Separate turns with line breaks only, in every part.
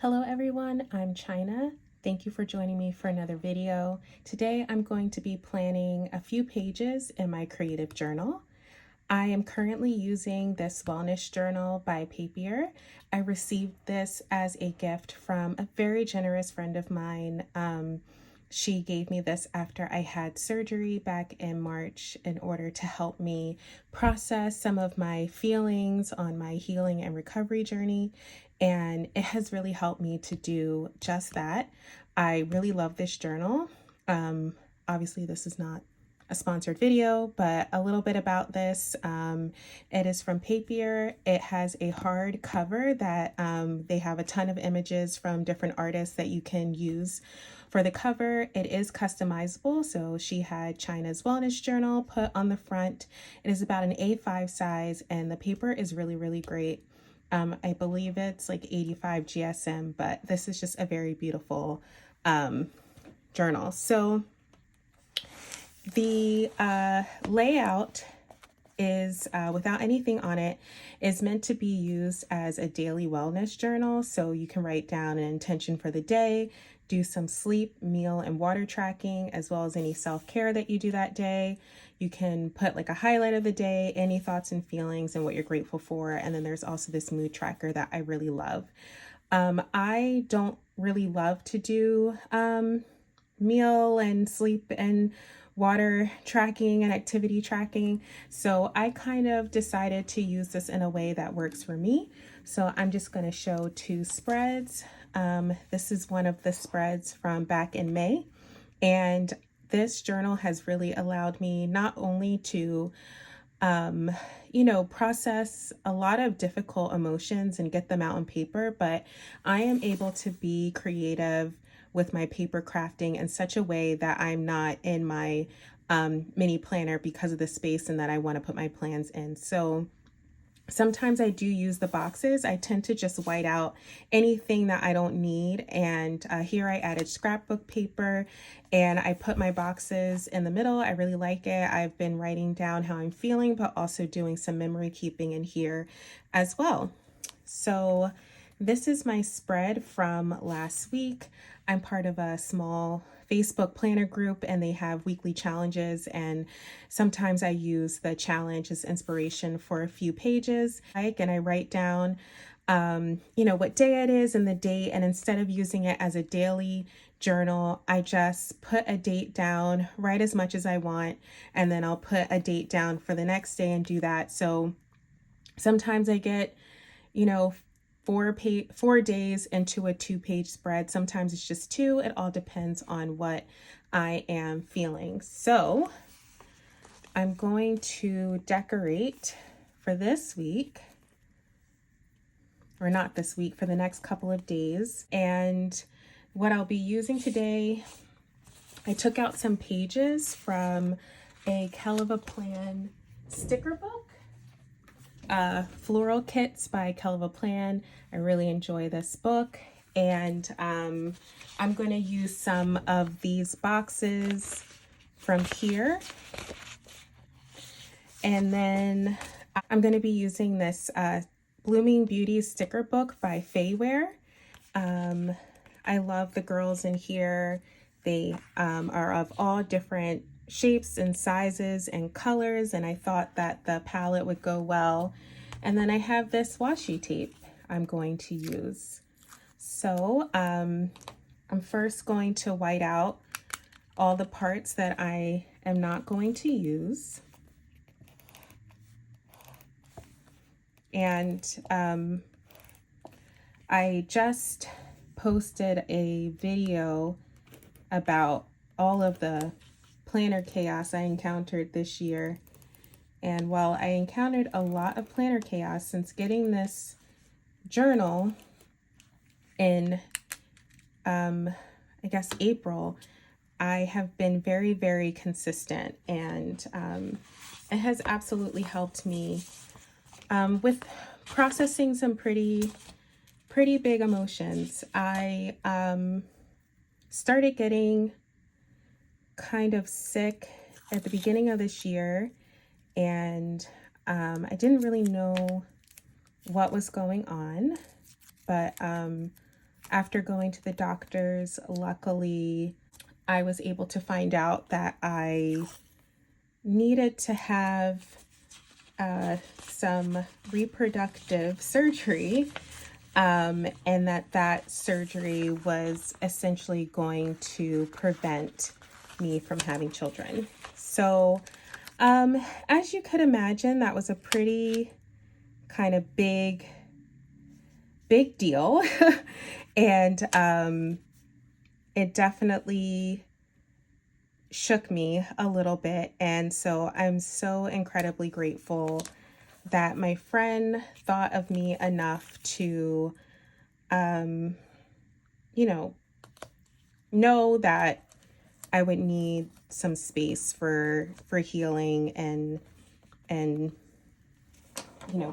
Hello everyone, I'm China. Thank you for joining me for another video. Today I'm going to be planning a few pages in my creative journal. I am currently using this wellness journal by Papier. I received this as a gift from a very generous friend of mine. She gave me this after I had surgery back in March in order to help me process some of my feelings on my healing and recovery journey. And it has really helped me to do just that. I really love this journal. Obviously, this is not a sponsored video, but a little bit about this. It is from Papier. It has a hard cover that they have a ton of images from different artists that you can use for the cover. It is customizable, so she had China's wellness journal put on the front. It is about an A5 size, and the paper is really, really great. I believe it's like 85 GSM, but this is just a very beautiful journal. So the layout is without anything on it, is meant to be used as a daily wellness journal. So you can write down an intention for the day, do some sleep, meal, and water tracking, as well as any self-care that you do that day. You can put like a highlight of the day, any thoughts and feelings, and what you're grateful for. And then there's also this mood tracker that I really love. I don't really love to do meal and sleep and water tracking and activity tracking. So I kind of decided to use this in a way that works for me. So I'm just going to show two spreads. This is one of the spreads from back in May. And this journal has really allowed me not only to process a lot of difficult emotions and get them out on paper, but I am able to be creative with my paper crafting in such a way that I'm not in my mini planner because of the space and that I want to put my plans in. So sometimes I do use the boxes. I tend to just white out anything that I don't need. And here I added scrapbook paper and I put my boxes in the middle. I really like it. I've been writing down how I'm feeling, but also doing some memory keeping in here as well. So this is my spread from last week. I'm part of a small Facebook planner group and they have weekly challenges, and sometimes I use the challenge as inspiration for a few pages. And I write down what day it is and the date, and instead of using it as a daily journal, I just put a date down, write as much as I want, and then I'll put a date down for the next day and do that. So sometimes I get 4 days into a 2-page spread. Sometimes it's just 2. It all depends on what I am feeling. So I'm going to decorate for this week, or not this week, for the next couple of days. And what I'll be using today, I took out some pages from a Kell of a Plan sticker book. Floral Kits by Kell of a Plan. I really enjoy this book, and I'm going to use some of these boxes from here, and then I'm going to be using this Blooming Beauty sticker book by Fayware. I love the girls in here. They are of all different shapes and sizes and colors, and I thought that the palette would go well. And then I have this washi tape I'm going to use. So I'm first going to white out all the parts that I am not going to use. And I just posted a video about all of the planner chaos I encountered this year. And while I encountered a lot of planner chaos since getting this journal in, I guess, April, I have been very, very consistent, and it has absolutely helped me with processing some pretty big emotions. I started getting kind of sick at the beginning of this year, and I didn't really know what was going on, but After going to the doctors, luckily, I was able to find out that I needed to have some reproductive surgery, and that surgery was essentially going to prevent me from having children. So, as you could imagine, that was a pretty kind of big deal. And it definitely shook me a little bit. And so I'm so incredibly grateful that my friend thought of me enough to, you know that I would need some space for healing and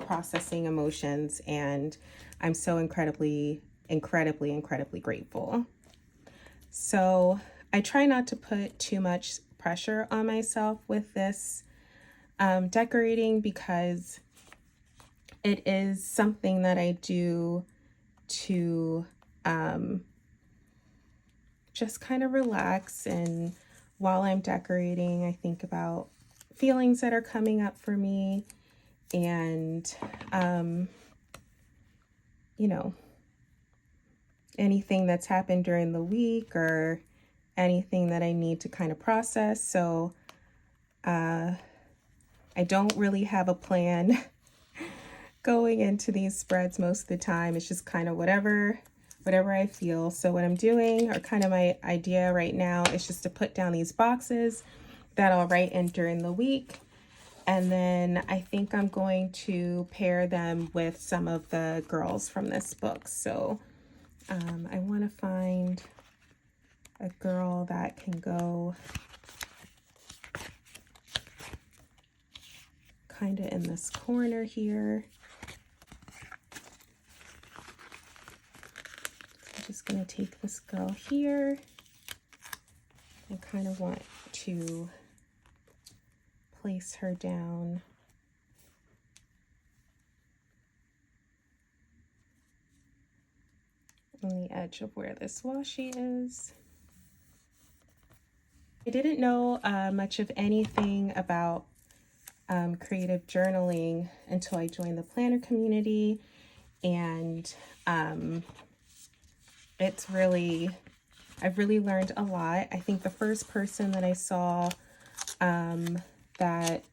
processing emotions. And I'm so incredibly grateful. So I try not to put too much pressure on myself with this decorating, because it is something that I do to just kind of relax. And while I'm decorating, I think about feelings that are coming up for me, and anything that's happened during the week or anything that I need to kind of process. So I don't really have a plan going into these spreads most of the time. It's just kind of whatever I feel. So what I'm doing, or kind of my idea right now, is just to put down these boxes that I'll write in during the week. And then I think I'm going to pair them with some of the girls from this book. So I want to find a girl that can go kind of in this corner here. I'm just going to take this girl here. I kind of want to place her down on the edge of where this washi is. I didn't know much of anything about creative journaling until I joined the planner community, and I've really learned a lot. I think the first person that I saw that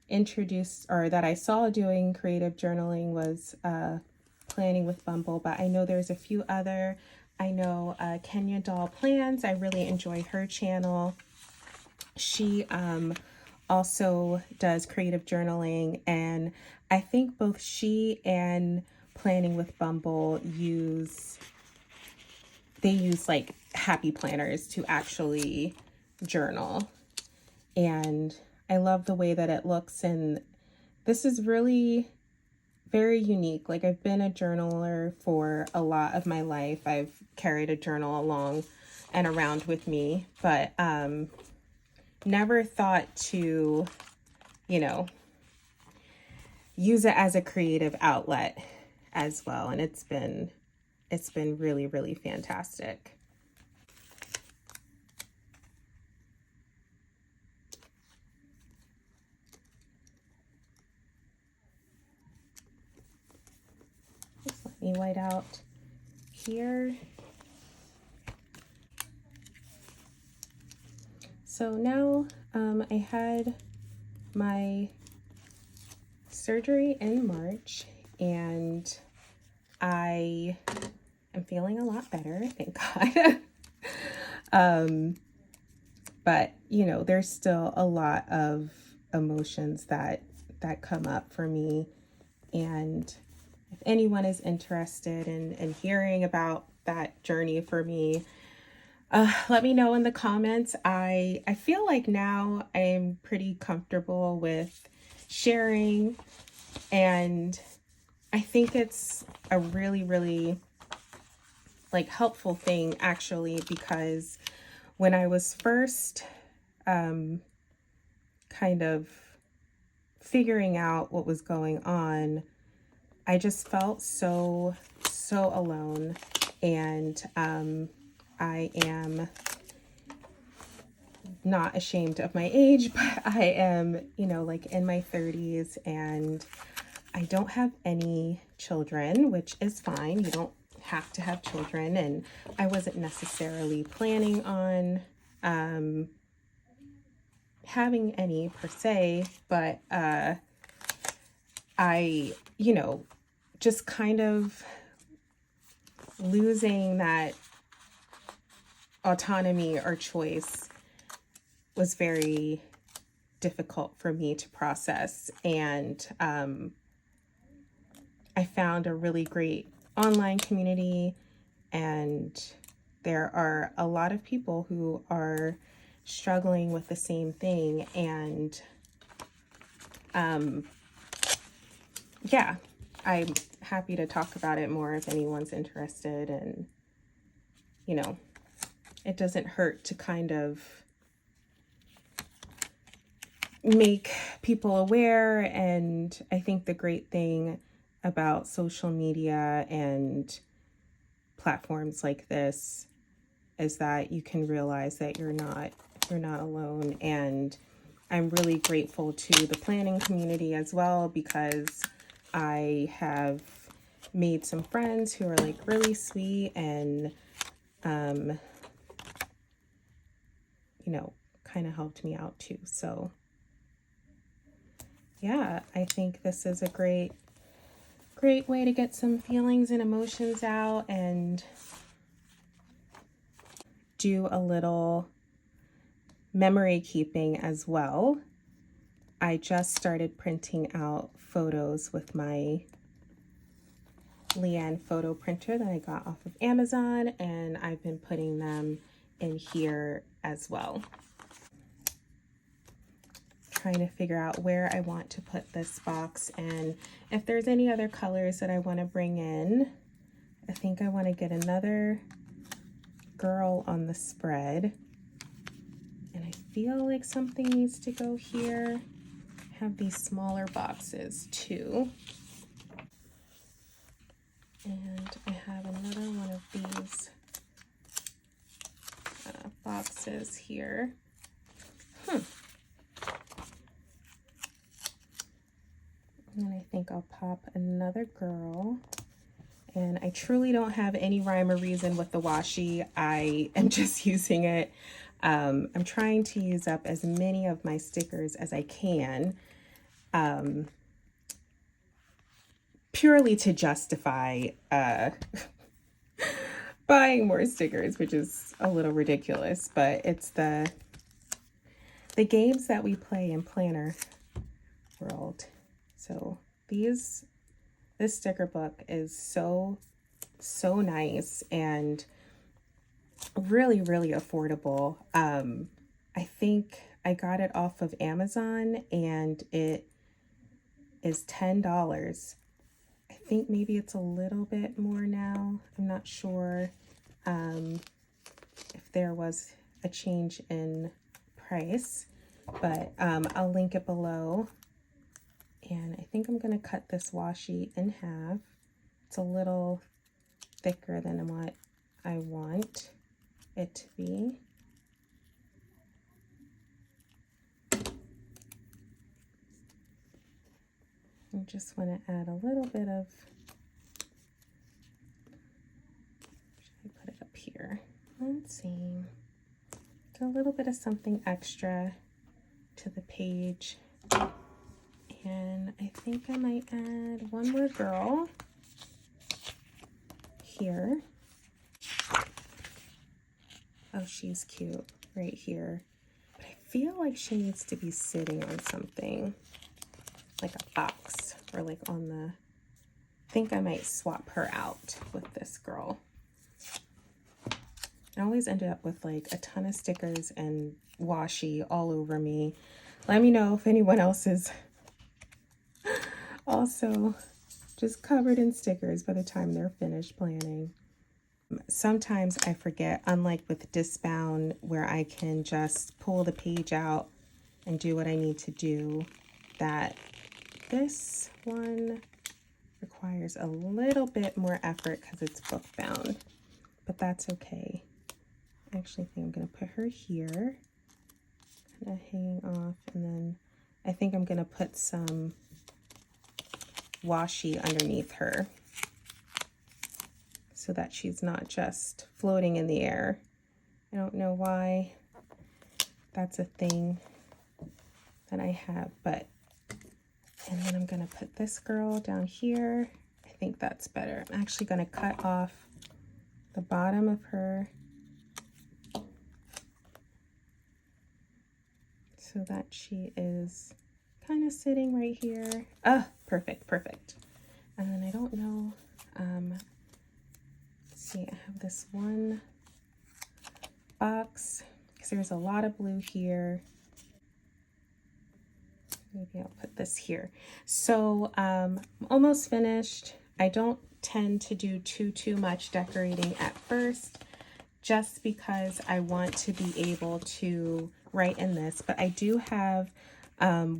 introduced, or that I saw doing creative journaling, was Planning with Bumble, but I know there's a few other. I know Kenya Doll Plans. I really enjoy her channel. She also does creative journaling, and I think both she and Planning with Bumble use like happy planners to actually journal. And I love the way that it looks, and this is really very unique. Like, I've been a journaler for a lot of my life. I've carried a journal along and around with me, but never thought to, use it as a creative outlet as well. And it's been really, really fantastic. Just let me white out here. So now I had my surgery in March, and I am feeling a lot better, thank God. But there's still a lot of emotions that come up for me. And if anyone is interested in hearing about that journey for me, let me know in the comments. I feel like now I'm pretty comfortable with sharing, and I think it's a really, really helpful thing, actually, because when I was first kind of figuring out what was going on, I just felt so alone. and I am not ashamed of my age, but I am, you know, like in my 30s, and I don't have any children, which is fine. You don't have to have children, and I wasn't necessarily planning on having any per se, but I, you know, just kind of losing that autonomy or choice was very difficult for me to process. And I found a really great online community, and there are a lot of people who are struggling with the same thing. And yeah, I'm happy to talk about it more if anyone's interested. And, you know, it doesn't hurt to kind of make people aware. And I think the great thing about social media and platforms like this is that you can realize that you're not alone. And I'm really grateful to the planning community as well, because I have made some friends who are like really sweet and you know, kind of helped me out too. So yeah, I think this is a great way to get some feelings and emotions out and do a little memory keeping as well. I just started printing out photos with my Leanne photo printer that I got off of Amazon, and I've been putting them in here as well. Trying to figure out where I want to put this box, and if there's any other colors that I want to bring in. I think I want to get another girl on the spread, and I feel like something needs to go here. I have these smaller boxes too, and I have another one of these boxes here. And I think I'll pop another girl. And I truly don't have any rhyme or reason with the washi. I am just using it. I'm trying to use up as many of my stickers as I can, purely to justify buying more stickers, which is a little ridiculous, but it's the games that we play in Planner World. So this sticker book is so nice and really affordable. I think I got it off of Amazon, and it is $10. I think maybe it's a little bit more now. I'm not sure if there was a change in price, but I'll link it below. And I think I'm going to cut this washi in half. It's a little thicker than what I want it to be. I just want to add a little bit of, should I put it up here? Let's see. A little bit of something extra to the page. And I think I might add one more girl here. Oh, she's cute right here. But I feel like she needs to be sitting on something, like a box, or like on the, I think I might swap her out with this girl. I always ended up with like a ton of stickers and washi all over me. Let me know if anyone else is also just covered in stickers by the time they're finished planning. Sometimes I forget, unlike with Discbound, where I can just pull the page out and do what I need to do, that this one requires a little bit more effort because it's book bound. that's okay. I actually think I'm going to put her here, kind of hanging off, and then I think I'm going to put some washi underneath her so that she's not just floating in the air. I don't know why that's a thing that I have, but, and then I'm going to put this girl down here. I think that's better. I'm actually going to cut off the bottom of her so that she is kind of sitting right here. Ah, perfect, perfect. And then I don't know, let's see, I have this one box because there's a lot of blue here. Maybe I'll put this here. So almost finished. I don't tend to do too much decorating at first, just because I want to be able to write in this. But I do have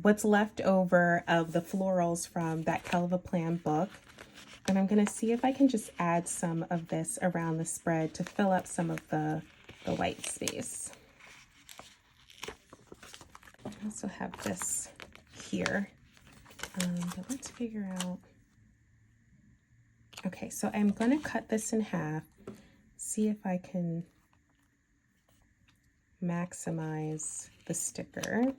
what's left over of the florals from that Kelva Plan book. And I'm going to see if I can just add some of this around the spread to fill up some of the white space. I also have this here, but let's figure out. Okay, so I'm going to cut this in half, see if I can maximize the sticker,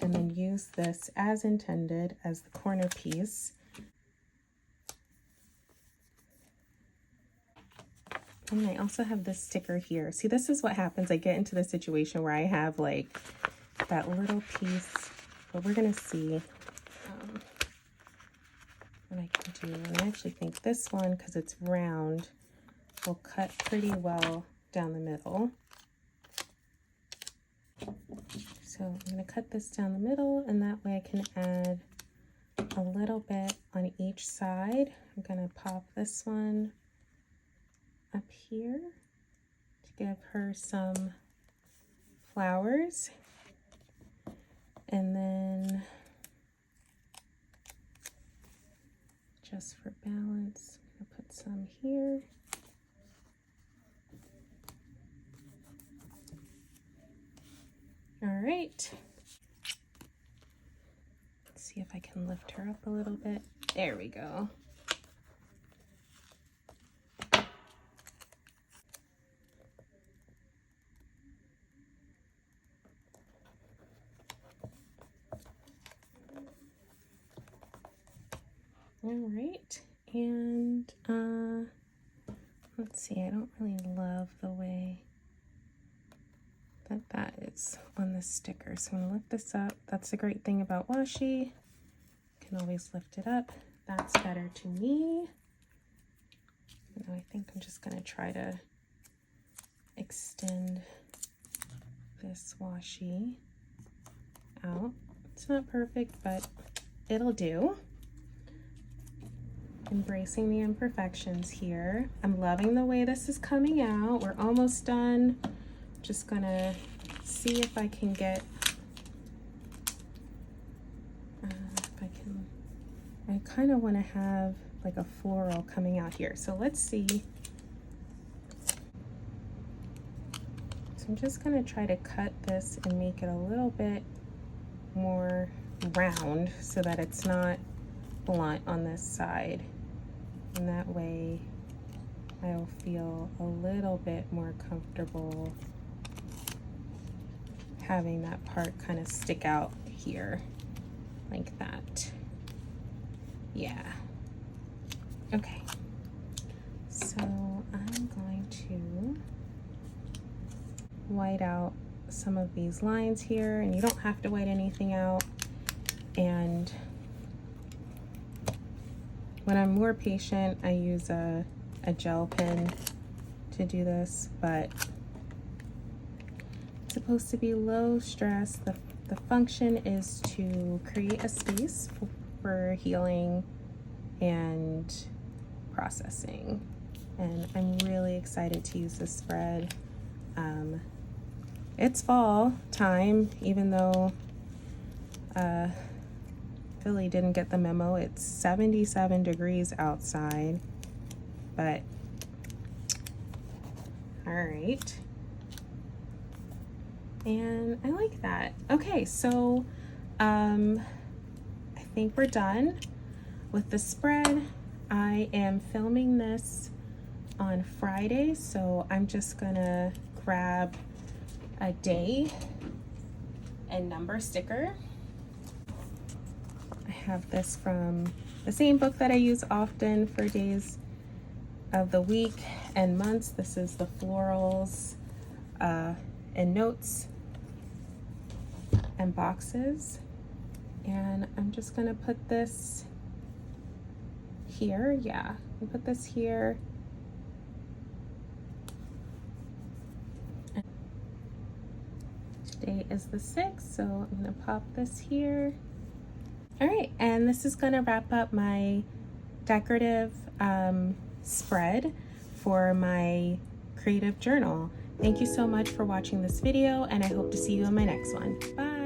and then use this as intended as the corner piece. And I also have this sticker here. See, this is what happens. I get into the situation where I have like that little piece, but we're gonna see what I can do. And I actually think this one, because it's round, will cut pretty well down the middle. So I'm going to cut this down the middle, and that way I can add a little bit on each side. I'm going to pop this one up here to give her some flowers. And then, just for balance, I'm going to put some here. All right. Let's see if I can lift her up a little bit. There we go. All right, and let's see, I don't really love the way that is on the sticker, so I'm gonna lift this up. That's the great thing about washi. You can always lift it up. That's better to me. Now I think I'm just gonna try to extend this washi out. It's not perfect, but it'll do. Embracing the imperfections here. I'm loving the way this is coming out. We're almost done. Just gonna see if I can get, I kind of want to have like a floral coming out here. So let's see. So I'm just gonna try to cut this and make it a little bit more round so that it's not blunt on this side. And that way I'll feel a little bit more comfortable having that part kind of stick out here like that. Yeah. Okay. So I'm going to white out some of these lines here, and you don't have to white anything out. And when I'm more patient, I use a gel pen to do this, but it's supposed to be low stress. The function is to create a space for healing and processing. And I'm really excited to use this spread. It's fall time, even though Philly didn't get the memo. It's 77 degrees outside, but all right. And I like that. Okay, so I think we're done with the spread. I am filming this on Friday, so I'm just gonna grab a day and number sticker. I have this from the same book that I use often for days of the week and months. This is the florals and notes and boxes. And I'm just gonna put this here. Yeah, I'll put this here. Today is the 6th, so I'm gonna pop this here. All right, and this is gonna wrap up my decorative spread for my creative journal. Thank you so much for watching this video, and I hope to see you in my next one. Bye.